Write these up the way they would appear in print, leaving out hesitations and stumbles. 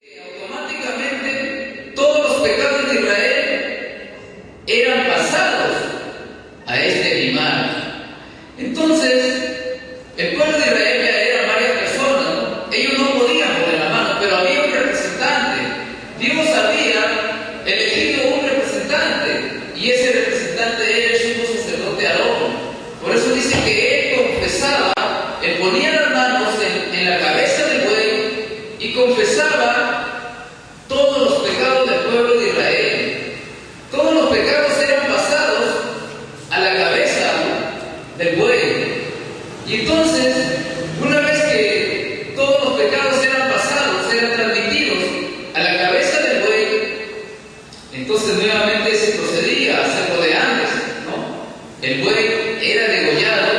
Automáticamente todos los pecados de Israel eran pasados a este animal. Entonces, el pueblo de Israel ya eran varias personas, ¿no? Ellos no podían poner la mano, pero había un representante. Dios había elegido un representante, y ese representante era el sumo sacerdote Aarón. Por eso dice que él confesaba, él ponía las manos en la cabeza del buey y confesaba todos los pecados del pueblo de Israel. Todos los pecados eran pasados a la cabeza del buey. Y entonces, una vez que todos los pecados eran pasados, eran transmitidos a la cabeza del buey, entonces nuevamente se procedía a hacerlo de antes, ¿no? El buey era degollado,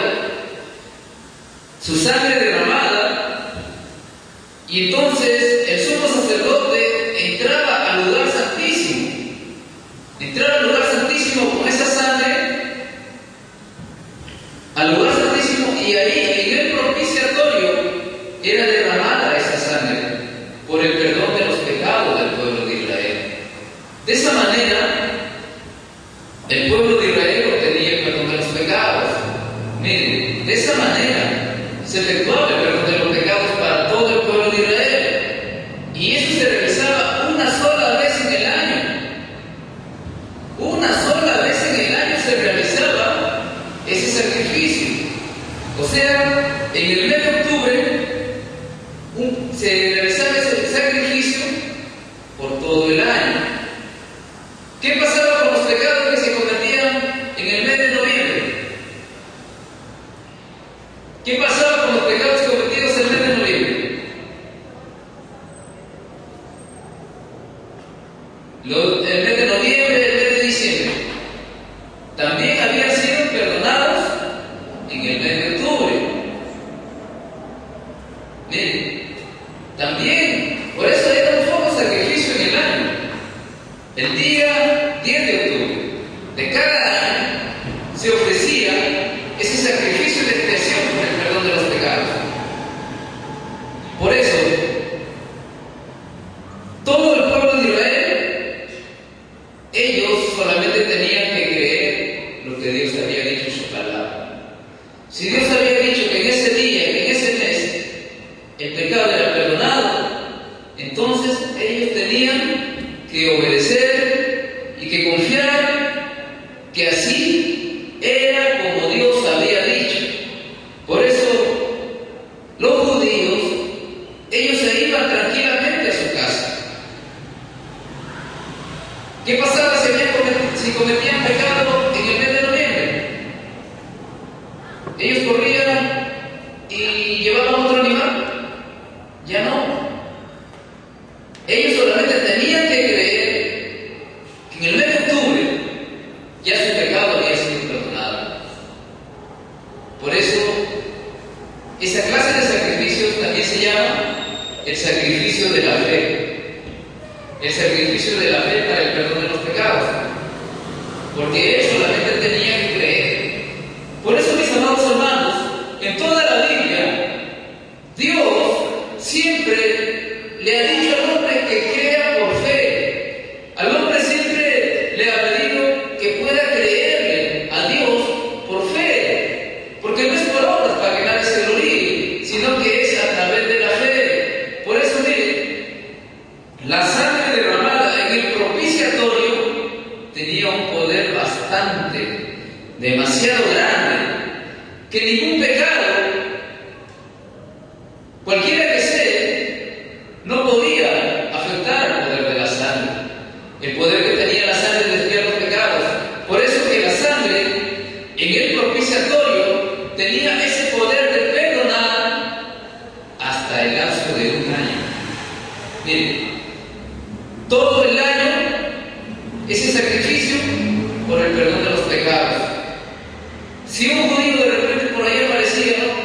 su sangre derramada, y entonces el sumo sacerdote entraba al lugar santísimo. Entraba al lugar santísimo con esa sangre, al lugar santísimo, y ahí en el propiciatorio era derramada esa sangre por el perdón de los pecados del pueblo de Israel. De esa manera, el pueblo de Israel obtenía el perdón de los pecados. Miren, de esa manera se efectuaba el perdón de los pecados para todo el pueblo de Israel. Y eso se realizaba una sola vez en el año. Una sola vez en el año se realizaba ese sacrificio. O sea, en el mes de octubre se realizaba ese sacrificio por todo el año. ¿Qué pasaba con los pecados que se cometían en el mes de noviembre? ¿Qué pasaba con los pecados cometidos en el mes de noviembre? El mes de noviembre, el mes de diciembre, también habían sido perdonados en el mes de octubre. Miren, también, por eso era un solo sacrificio en el año. El día 10 de octubre de cada año se ofrecía ese sacrificio de expiación por el perdón de los pecados. Por eso, todo el pueblo de Israel, ellos solamente tenían que creer lo que Dios había dicho en su palabra. Si Dios había dicho que en ese día, que en ese mes, el pecado era perdonado, entonces ellos tenían que obedecer y que confiar que así era como Dios había dicho. Por eso, los judíos, ellos se iban tranquilamente a su casa. ¿Qué pasaba si cometían pecado en el mes de noviembre? ¿Ellos corrían y llevaban otro animal? Ya no. Ellos solamente tenían que creer que en el mes de octubre ya su pecado había sido perdonado. Por eso, esa clase de sacrificios también se llama el sacrificio de la fe. El sacrificio de la fe para el perdón de los pecados. Porque él solamente tenía que creer. Por eso, mis amados hermanos, en toda la Biblia, Dios siempre le ha dicho al hombre que crea por fe. Al hombre siempre le ha pedido que pueda creerle a Dios por fe. Porque no es por obras para que nadie se gloríe, sino que es a través de la fe. Por eso, miren, la sangre derramada en el propiciatorio tenía un poder bastante, demasiado grande, que ningún pecado, cualquiera que sea, no podía afectar el poder de la sangre, el poder que tenía la sangre de expiar los pecados. Por eso que la sangre en el propiciatorio tenía ese poder de perdonar hasta el lapso de un año. Miren, todo el año ese sacrificio por el perdón de los pecados. Si un judío de repente por ahí aparecía, ¿no?,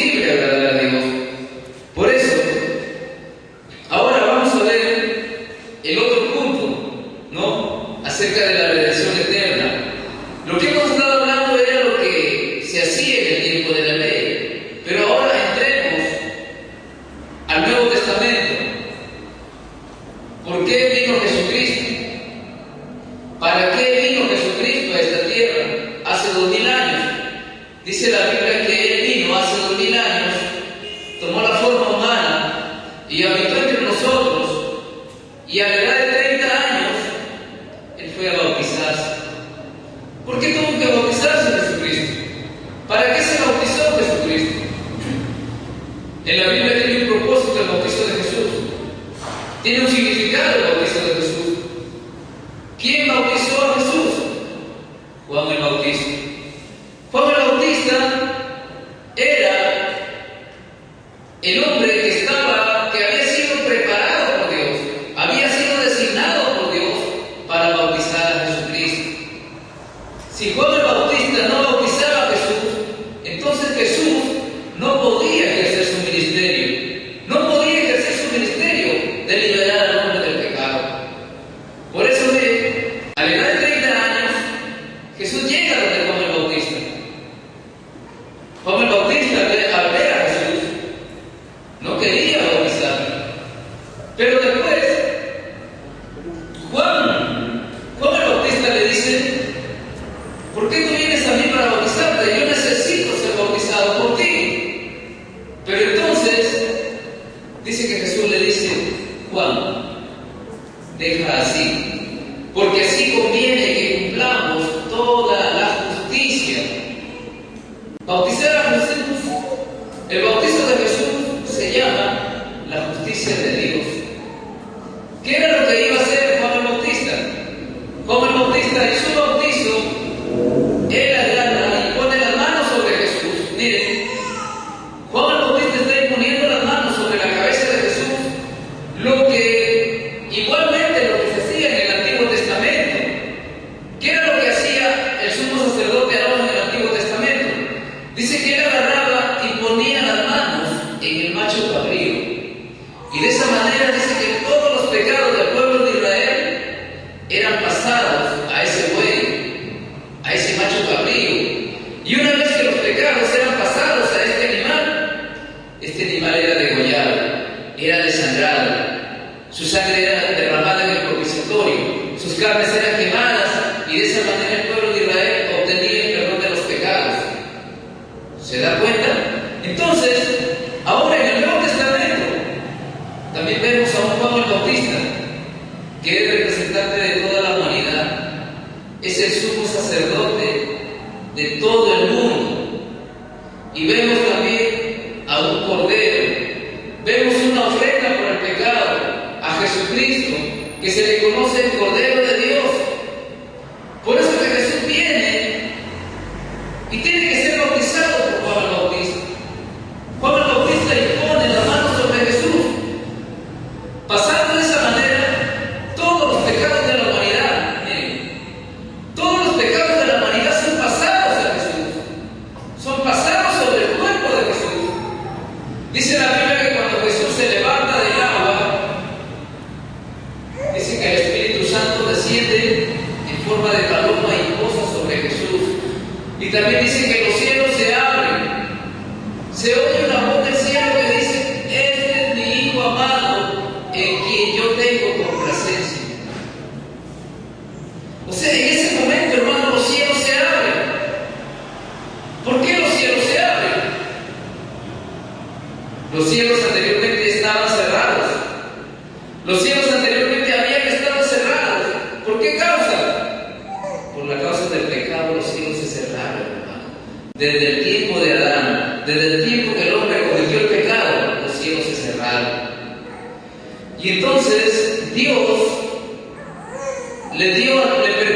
imposible agradar a Dios. Por eso, ahora vamos a ver el otro punto, ¿no? Acerca de la redención eterna. Lo que hemos estado hablando era lo que se hacía en el tiempo de la ley. Pero ahora entremos al Nuevo Testamento. ¿Por qué vino Jesucristo? ¿Para qué vino Jesucristo a esta tierra hace 2000 años? Dice la Biblia que Él vino hace 2000 años, tomó la forma humana y habitó entre nosotros, y a la edad de 30 años Él fue a bautizarse. ¿Por qué tuvo que bautizarse Jesucristo? ¿Para qué se bautizó Jesucristo? En la Biblia tiene un propósito el bautizo de Jesús. Tiene un significado el bautizo de Jesús. ¿Quién bautizó a Jesús? Juan el Bautista. Juan el Bautista era el hombre que había sido preparado por Dios, había sido designado por Dios para bautizar a Jesucristo. Si Juan el Bautista no bautizaba a Jesús, entonces Jesús no podía ejercer su ministerio. No podía ejercer su ministerio de liberar al hombre del pecado. Por eso, a la edad de 30 años, Jesús llega donde Juan el Bautista. Juan el Bautista, al ver a Jesús, no quería bautizarlo. Pero después, Juan el Bautista le dice: ¿por qué tú vienes a mí para bautizarte? Yo necesito ser bautizado por ti. Pero entonces, dice que Jesús le dice: Juan, deja así, porque así conviene que cumplamos toda la justicia. Bautizar a Jesús, el bautizo de Jesús se llama la justicia de Dios. ¿Qué era lo que iba a hacer Juan el Bautista? Juan el Bautista en su bautizo, él agarra y pone las manos sobre Jesús. Miren, Juan el Bautista está imponiendo las manos sobre la cabeza de Jesús, igualmente lo que se hacía en el Antiguo Testamento. ¿Qué era lo que hacía el sumo sacerdote Aarón en el Antiguo Testamento? Dice que él agarraba y ponía las manos en el macho cabrío, y de esa manera dice que todos los pecados del pueblo de Israel eran pasados a ese buey, a ese macho cabrío. Y una vez que los pecados eran pasados a este animal era degollado, era desangrado, su sangre era derramada en el propiciatorio, sus carnes eran quemadas, y de esa manera el pueblo de Israel obtenía el perdón de los pecados. ¿Se da cuenta? Entonces, ahora en el Nuevo Testamento también vemos a un Juan el Bautista, que es representante de toda la humanidad, es el sumo sacerdote de todo el mundo. Y vemos también a un cordero, vemos una ofrenda por el pecado, a Jesucristo, que se le conoce el Cordero de Dios. Por eso que Jesús viene y tiene que ser bautizado por Juan el Bautista. Juan el Bautista impone las manos sobre Jesús, pasando de esa manera todos los pecados de la humanidad. Miren, todos los pecados de la humanidad son pasados a Jesús, son pasados sobre el cuerpo de Jesús. Dice la Biblia que cuando Jesús se levanta del agua, dice que el Espíritu Santo desciende en forma de paloma y posa sobre Jesús. Y también dice que los cielos se abren, se oye una voz del cielo que dice: este es mi Hijo amado, en quien yo tengo complacencia. O sea, en ese momento, hermano, los cielos se abren. ¿Por qué los cielos se abren? Los cielos anteriormente estaban cerrados. Los cielos anteriormente habían estado cerrados. ¿Por qué causa? Por la causa del pecado, los cielos se cerraron, hermano. Desde el tiempo de Adán, desde el tiempo que el hombre cometió el pecado, los cielos se cerraron. Y entonces Dios le permitió